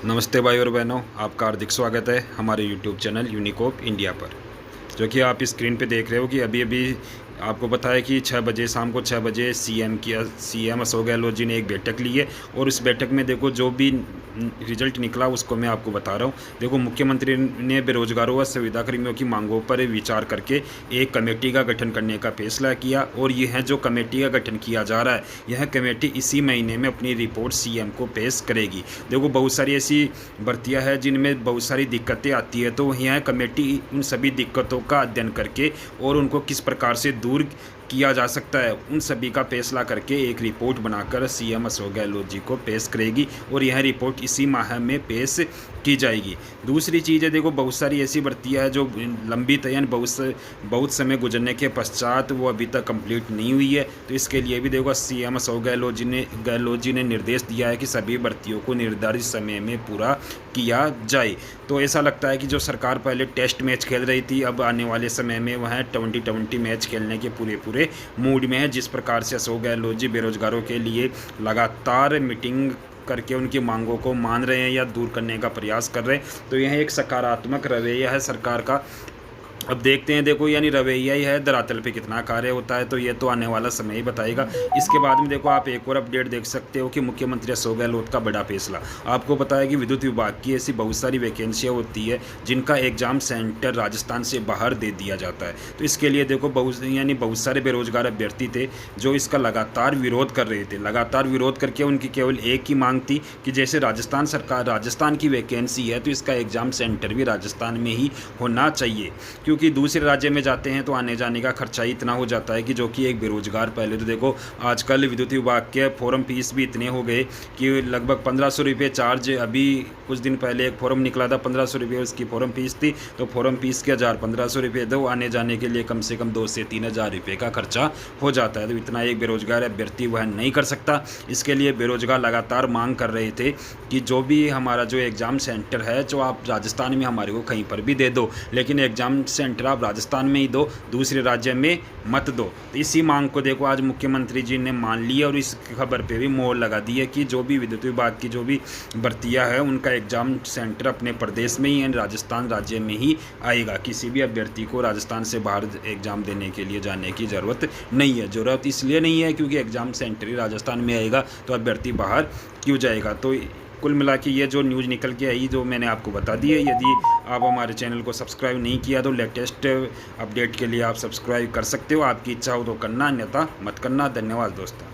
नमस्ते भाई और बहनों, आपका हार्दिक स्वागत है हमारे यूट्यूब चैनल यूनिकोप इंडिया पर। जो कि आप स्क्रीन पे देख रहे हो कि अभी अभी आपको पता है कि 6 बजे शाम को 6 बजे सीएम अशोक गहलोत जी ने एक बैठक ली है। और उस बैठक में देखो जो भी रिजल्ट निकला उसको मैं आपको बता रहा हूँ। देखो, मुख्यमंत्री ने बेरोजगारों व संविदा कर्मियों की मांगों पर विचार करके एक कमेटी का गठन करने का फैसला किया। और यह जो कमेटी का गठन किया जा रहा है, यह कमेटी इसी महीने में अपनी रिपोर्ट सीएम को पेश करेगी। देखो, बहुत सारी ऐसी भर्तियां हैं जिनमें बहुत सारी दिक्कतें आती है, तो यह कमेटी उन सभी दिक्कतों का अध्ययन करके और उनको किस प्रकार से दूर किया जा सकता है, उन सभी का फैसला करके एक रिपोर्ट बनाकर सीएम अशोक गहलोत जी को पेश करेगी। और यह रिपोर्ट इसी माह में पेश की जाएगी। दूसरी चीज़ है, देखो, बहुत सारी ऐसी भर्तियां हैं जो लंबित है, बहुत समय गुजरने के पश्चात वो अभी तक कंप्लीट नहीं हुई है। तो इसके लिए भी देखो सीएम अशोक गहलोत जी ने निर्देश दिया है कि सभी भर्तियों को निर्धारित समय में पूरा किया जाए। तो ऐसा लगता है कि जो सरकार पहले टेस्ट मैच खेल रही थी, अब आने वाले समय में वह 2020 मैच खेलने के पूरे मूड में है। जिस प्रकार से अशोक गहलोत जी बेरोजगारों के लिए लगातार मीटिंग करके उनकी मांगों को मान रहे हैं या दूर करने का प्रयास कर रहे हैं, तो यह एक सकारात्मक रवैया है सरकार का। अब देखते हैं, देखो, यानी रवैया ही है, धरातल पे कितना कार्य होता है तो ये तो आने वाला समय ही बताएगा। इसके बाद में देखो आप एक और अपडेट देख सकते हो कि मुख्यमंत्री अशोक गहलोत का बड़ा फैसला। आपको पता है कि विद्युत विभाग की ऐसी बहुत सारी वैकेंसियाँ होती है जिनका एग्जाम सेंटर राजस्थान से बाहर दे दिया जाता है। तो इसके लिए देखो बहुत सारे बेरोजगार अभ्यर्थी थे जो इसका लगातार विरोध कर रहे थे। लगातार विरोध करके उनकी केवल एक ही मांग थी कि जैसे राजस्थान की वैकेंसी है तो इसका एग्जाम सेंटर भी राजस्थान में ही होना चाहिए, क्योंकि दूसरे राज्य में जाते हैं तो आने जाने का खर्चा ही इतना हो जाता है कि जो कि एक बेरोजगार, पहले तो देखो आजकल विद्युत विभाग के फॉर्म फीस भी इतने हो गए कि लगभग 1500 रुपये चार्ज। अभी कुछ दिन पहले एक फॉर्म निकला था, 1500 रुपये उसकी फॉर्म फीस थी। तो फॉर्म फीस के 1500 रुपये दो, आने जाने के लिए कम से कम 2 से 3 हज़ार रुपये का खर्चा हो जाता है। तो इतना एक बेरोजगार अभ्यर्थी वह नहीं कर सकता। इसके लिए बेरोजगार लगातार मांग कर रहे थे कि जो भी हमारा जो एग्ज़ाम सेंटर है, जो आप राजस्थान में हमारे को कहीं पर भी दे दो, लेकिन एग्ज़ाम सेंटर आप राजस्थान में ही दो, दूसरे राज्य में मत दो। तो इसी मांग को देखो आज मुख्यमंत्री जी ने मान लिया और इस खबर पे भी मोहर लगा दी है कि जो भी विद्युत विभाग की जो भी भर्तियां है उनका एग्जाम सेंटर अपने प्रदेश में ही है, राजस्थान राज्य में ही आएगा। किसी भी अभ्यर्थी को राजस्थान से बाहर एग्जाम देने के लिए जाने की ज़रूरत नहीं है। ज़रूरत इसलिए नहीं है क्योंकि एग्जाम सेंटर ही राजस्थान में आएगा, तो अभ्यर्थी बाहर क्यों जाएगा। तो कुल मिला के ये जो न्यूज़ निकल के आई जो मैंने आपको बता दी है। यदि आप हमारे चैनल को सब्सक्राइब नहीं किया तो लेटेस्ट अपडेट के लिए आप सब्सक्राइब कर सकते हो। आपकी इच्छा हो तो करना, अन्यथा मत करना। धन्यवाद दोस्तों।